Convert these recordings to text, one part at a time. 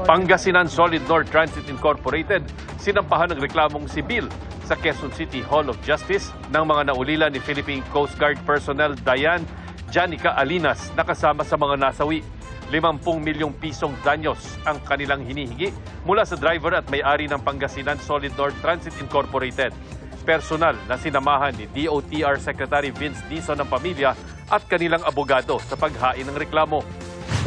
Pangasinan Solid North Transit Incorporated, sinampahan ng reklamong sibil sa Quezon City Hall of Justice ng mga naulila ni Philippine Coast Guard personnel Diane Janica Alinas na kasama sa mga nasawi. 50 milyong pisong danyos ang kanilang hinihingi mula sa driver at may-ari ng Pangasinan Solid North Transit Incorporated. Personal na sinamahan ni DOTR Secretary Vince Dizon ng pamilya at kanilang abogado sa paghain ng reklamo.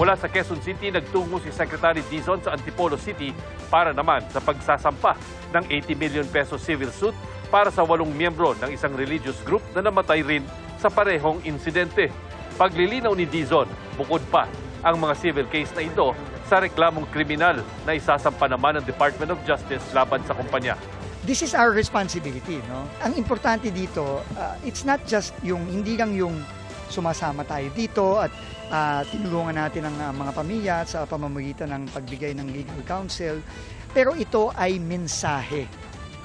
Mula sa Quezon City, nagtungo si Secretary Dizon sa Antipolo City para naman sa pagsasampa ng 80 million peso civil suit para sa 8 miyembro ng isang religious group na namatay rin sa parehong insidente. Paglilinaw ni Dizon, bukod pa ang mga civil case na ito sa reklamong kriminal na isasampa naman ng Department of Justice laban sa kumpanya. This is our responsibility, no? Ang importante dito, it's not just yung, hindi lang yung sumasama tayo dito at tinulungan natin ang mga pamilya sa pamamagitan ng pagbigay ng legal counsel, pero ito ay mensahe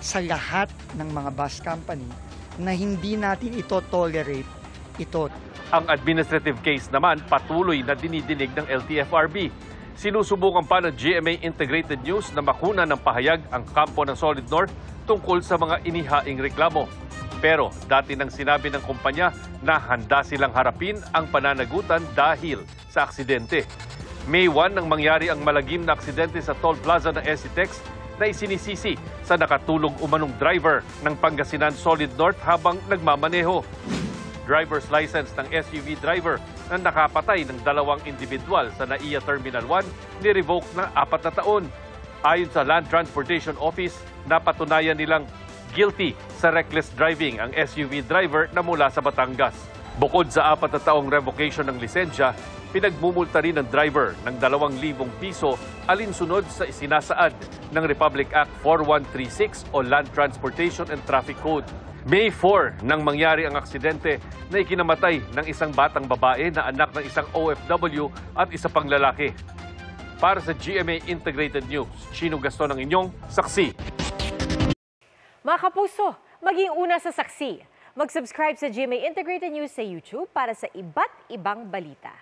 sa lahat ng mga bus company na hindi natin ito tolerate ito. Ang administrative case naman patuloy na dinidinig ng LTFRB. Sinusubukan pa ng GMA Integrated News na makuna ng pahayag ang kampo ng Solid North tungkol sa mga inihaing reklamo. Pero dati nang sinabi ng kumpanya na handa silang harapin ang pananagutan dahil sa aksidente. May 1 nang mangyari ang malagim na aksidente sa toll plaza ng SCTEX na isinisisi sa nakatulog umanong driver ng Pangasinan Solid North habang nagmamaneho. Driver's license ng SUV driver na nakapatay ng 2 individual sa NAIA Terminal 1 ni-revoke ng 4 na taon. Ayon sa Land Transportation Office, napatunayan nilang guilty sa reckless driving ang SUV driver na mula sa Batangas. Bukod sa 4 na taong revocation ng lisensya, pinagmumulta rin ng driver ng 2,000 piso alinsunod sa isinasaad ng Republic Act 4136 o Land Transportation and Traffic Code. May 4 nang mangyari ang aksidente na ikinamatay ng isang batang babae na anak ng isang OFW at isa pang lalaki. Para sa GMA Integrated News, Chino Gaston ang inyong saksi. Mga kapuso, maging una sa saksi. Mag-subscribe sa GMA Integrated News sa YouTube para sa iba't ibang balita.